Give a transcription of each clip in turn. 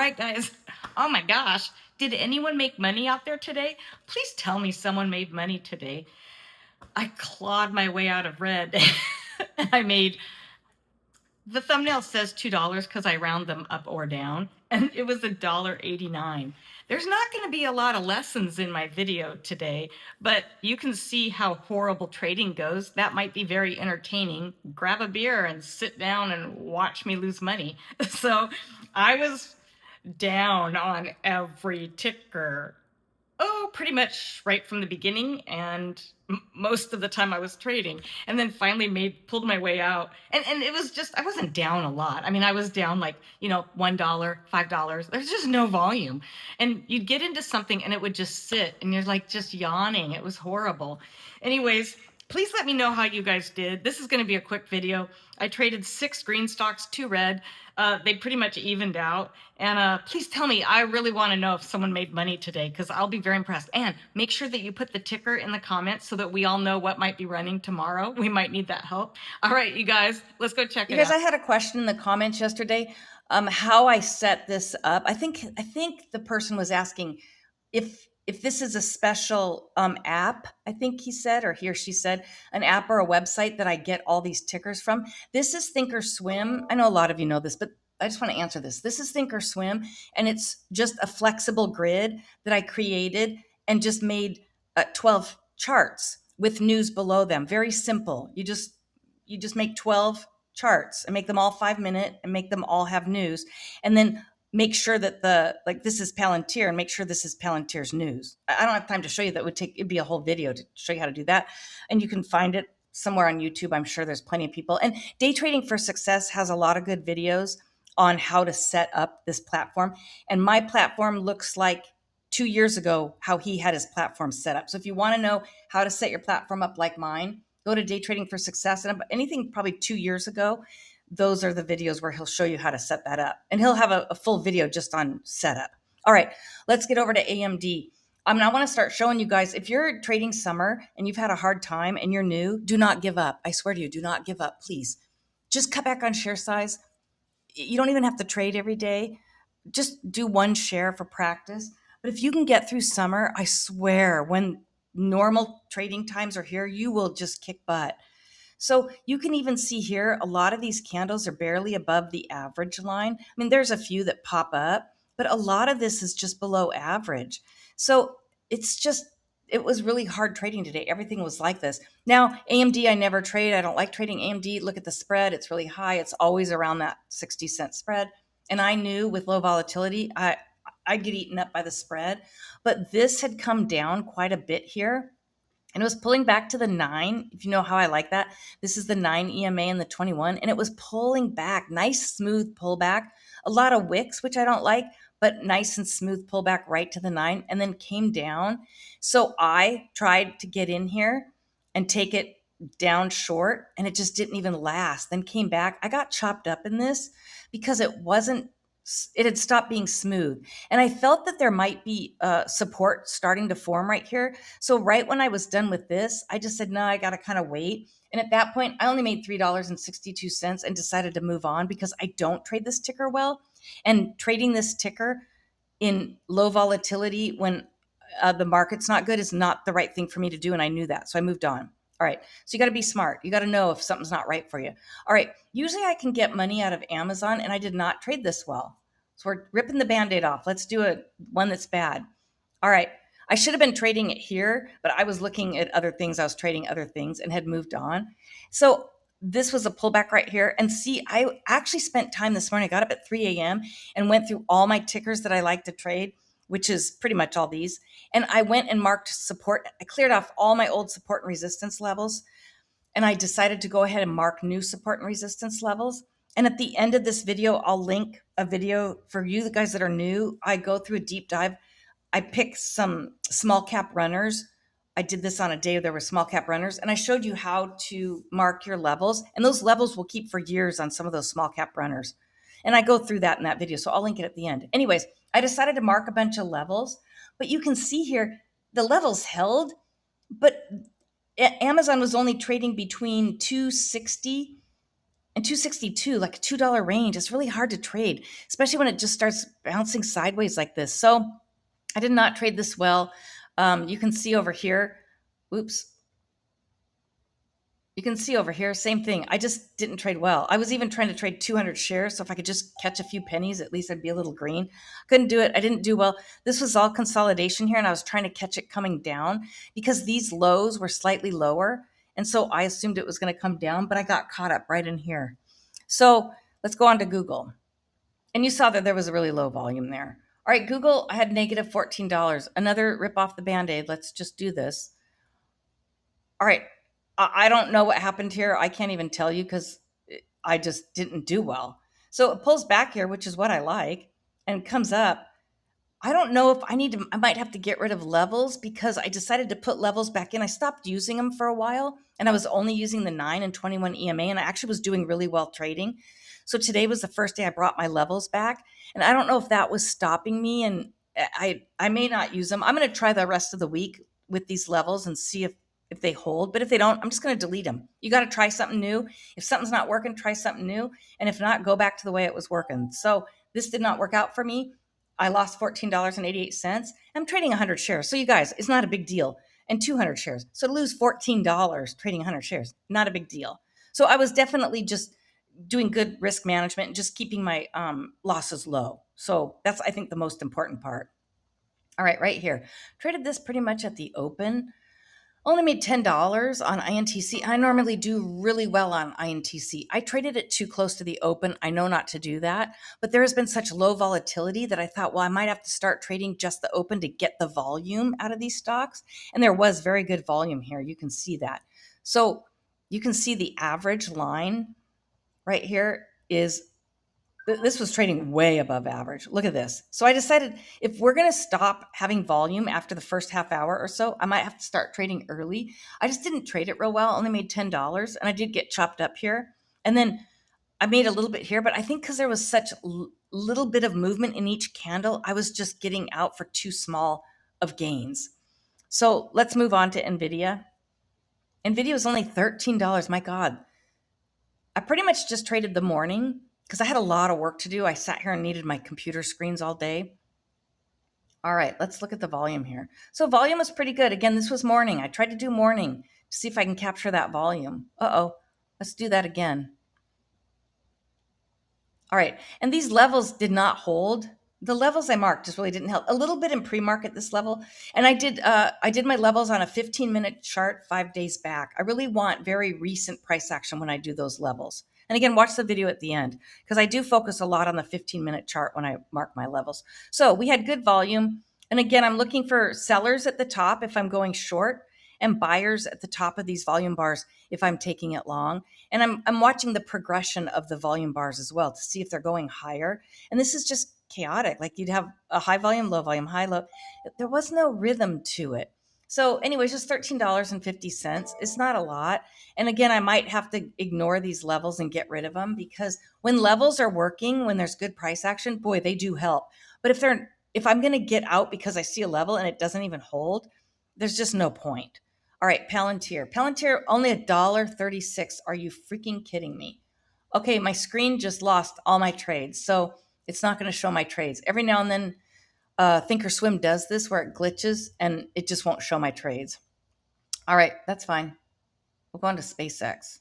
right, guys. Oh my gosh. Did anyone make money out there today? Please tell me someone made money today. I clawed my way out of red. I made, the thumbnail says $2 because I round them up or down, and it was $1.89. There's not going to be a lot of lessons in my video today, but you can see how horrible trading goes. That might be very entertaining. Grab a beer and sit down and watch me lose money. So I was down on every ticker. Oh, pretty much right from the beginning, and most of the time I was trading, and then finally pulled my way out. And it was just, I wasn't down a lot. I mean, I was down like, $1, $5. There's just no volume. And you'd get into something and it would just sit and you're like just yawning. It was horrible. Anyways, please let me know how you guys did. This is going to be a quick video. I traded 6 green stocks, 2 red. They pretty much evened out. And please tell me, I really want to know if someone made money today, because I'll be very impressed. And make sure that you put the ticker in the comments so that we all know what might be running tomorrow. We might need that help. All right, you guys, let's go check it out. You guys, I had a question in the comments yesterday, how I set this up. I think the person was asking if this is a special app, I think he said, or he or she said, an app or a website that I get all these tickers from. This is ThinkOrSwim. I know a lot of you know this, but I just want to answer this. This is ThinkOrSwim, and it's just a flexible grid that I created and just made 12 charts with news below them. Very simple. You just make 12 charts and make them all 5-minute and make them all have news, and then make sure that this is Palantir, and make sure this is Palantir's news. I don't have time to show you that. It'd be a whole video to show you how to do that. And you can find it somewhere on YouTube. I'm sure there's plenty of people. And Day Trading for Success has a lot of good videos on how to set up this platform. And my platform looks like 2 years ago how he had his platform set up. So if you want to know how to set your platform up like mine, go to Day Trading for Success. And anything probably 2 years ago, those are the videos where he'll show you how to set that up. And he'll have a full video just on setup. All right, let's get over to AMD. I want to start showing you guys, if you're trading summer and you've had a hard time and you're new, do not give up. I swear to you, do not give up, please. Just cut back on share size. You don't even have to trade every day. Just do 1 share for practice. But if you can get through summer, I swear, when normal trading times are here, you will just kick butt. So you can even see here, a lot of these candles are barely above the average line. I mean, there's a few that pop up, but a lot of this is just below average. So it was really hard trading today. Everything was like this. Now, AMD, I never trade. I don't like trading AMD. Look at the spread. It's really high. It's always around that 60-cent spread. And I knew with low volatility, I'd get eaten up by the spread. But this had come down quite a bit here. And it was pulling back to the 9, if you know how I like that. This is the 9 EMA and the 21, and it was pulling back, nice smooth pullback, a lot of wicks, which I don't like, but nice and smooth pullback right to the 9, and then came down. So I tried to get in here and take it down short, and it just didn't even last. Then came back. I got chopped up in this because it had stopped being smooth. And I felt that there might be support starting to form right here. So right when I was done with this, I just said, no, I got to kind of wait. And at that point, I only made $3.62 and decided to move on because I don't trade this ticker well. And trading this ticker in low volatility when the market's not good is not the right thing for me to do. And I knew that. So I moved on. All right. So you got to be smart. You got to know if something's not right for you. All right. Usually I can get money out of Amazon, and I did not trade this well. So we're ripping the Band-Aid off. Let's do one that's bad. All right. I should have been trading it here, but I was looking at other things. I was trading other things and had moved on. So this was a pullback right here. And see, I actually spent time this morning. I got up at 3 a.m. and went through all my tickers that I like to trade, which is pretty much all these. And I went and marked support. I cleared off all my old support and resistance levels. And I decided to go ahead and mark new support and resistance levels. And at the end of this video, I'll link a video for you, the guys that are new. I go through a deep dive. I picked some small cap runners. I did this on a day there were small cap runners, and I showed you how to mark your levels. And those levels will keep for years on some of those small cap runners. And I go through that in that video, so I'll link it at the end. Anyways, I decided to mark a bunch of levels, but you can see here, the levels held, but Amazon was only trading between 260 And 262, like a $2 range, it's really hard to trade, especially when it just starts bouncing sideways like this. So I did not trade this well. You can see over here, oops, you can see over here, same thing. I just didn't trade well. I was even trying to trade 200 shares. So if I could just catch a few pennies, at least I'd be a little green. Couldn't do it. I didn't do well. This was all consolidation here, and I was trying to catch it coming down because these lows were slightly lower. And so I assumed it was going to come down, but I got caught up right in here. So let's go on to Google. And you saw that there was a really low volume there. All right, Google, I had negative $14. Another rip off the Band-Aid. Let's just do this. All right, I don't know what happened here. I can't even tell you because I just didn't do well. So it pulls back here, which is what I like, and comes up. I don't know if I might have to get rid of levels because I decided to put levels back in. I stopped using them for a while and I was only using the 9 and 21 EMA, and I actually was doing really well trading. So today was the first day I brought my levels back, and I don't know if that was stopping me, and I may not use them. I'm going to try the rest of the week with these levels and see if they hold, but if they don't, I'm just going to delete them. You got to try something new. If something's not working, try something new, and if not, go back to the way it was working. So this did not work out for me. I lost $14.88. I'm trading 100 shares. So you guys, it's not a big deal. And 200 shares. So to lose $14 trading 100 shares, not a big deal. So I was definitely just doing good risk management and just keeping my losses low. So that's, I think, the most important part. All right here. Traded this pretty much at the open. Only made $10 on INTC. I normally do really well on INTC. I traded it too close to the open. I know not to do that, but there has been such low volatility that I thought, well, I might have to start trading just the open to get the volume out of these stocks. And there was very good volume here. You can see that. So you can see the average line right here is, this was trading way above average. Look at this. So I decided if we're going to stop having volume after the first half hour or so, I might have to start trading early. I just didn't trade it real well. I only made $10, and I did get chopped up here. And then I made a little bit here, but I think because there was such little bit of movement in each candle, I was just getting out for too small of gains. So let's move on to Nvidia. Nvidia was only $13. My God. I pretty much just traded the morning because I had a lot of work to do. I sat here and needed my computer screens all day. All right, let's look at the volume here. So volume was pretty good. Again, this was morning. I tried to do morning to see if I can capture that volume. Uh-oh, let's do that again. All right, and these levels did not hold. The levels I marked just really didn't help. A little bit in pre-market this level, and I did my levels on a 15-minute chart 5 days back. I really want very recent price action when I do those levels. And again, watch the video at the end because I do focus a lot on the 15-minute chart when I mark my levels. So we had good volume, and again, I'm looking for sellers at the top if I'm going short, and buyers at the top of these volume bars if I'm taking it long. And I'm watching the progression of the volume bars as well to see if they're going higher. And this is just chaotic. Like you'd have a high volume, low volume, high, low. There was no rhythm to it. So anyways, just $13.50. It's not a lot. And again, I might have to ignore these levels and get rid of them because when levels are working, when there's good price action, boy, they do help. But if I'm going to get out because I see a level and it doesn't even hold, there's just no point. All right, Palantir. Palantir, only $1.36. Are you freaking kidding me? Okay, my screen just lost all my trades, so it's not going to show my trades. Every now and then, ThinkOrSwim does this where it glitches and it just won't show my trades. All right, that's fine. We'll go on to SpaceX.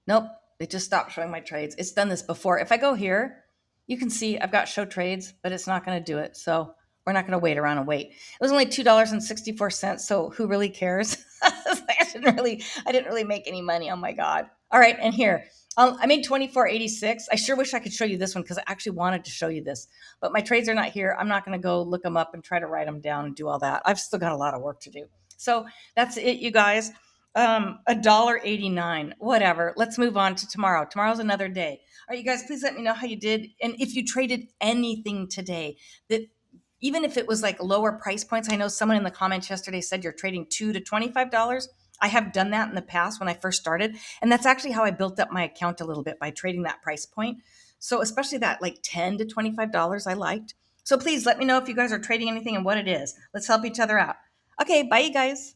Nope, it just stopped showing my trades. It's done this before. If I go here, you can see I've got show trades, but it's not going to do it. So we're not going to wait around and wait. It was only $2.64. So who really cares? I didn't really make any money. Oh my God. All right. And here, I made $24.86. I sure wish I could show you this one because I actually wanted to show you this, but my trades are not here. I'm not going to go look them up and try to write them down and do all that. I've still got a lot of work to do. So that's it, you guys. $1.89, whatever. Let's move on to tomorrow. Tomorrow's another day. All right, you guys, please let me know how you did. And if you traded anything today that, even if it was like lower price points, I know someone in the comments yesterday said you're trading $2 to $25. I have done that in the past when I first started. And that's actually how I built up my account a little bit, by trading that price point. So especially that like $10 to $25 I liked. So please let me know if you guys are trading anything and what it is. Let's help each other out. Okay, bye you guys.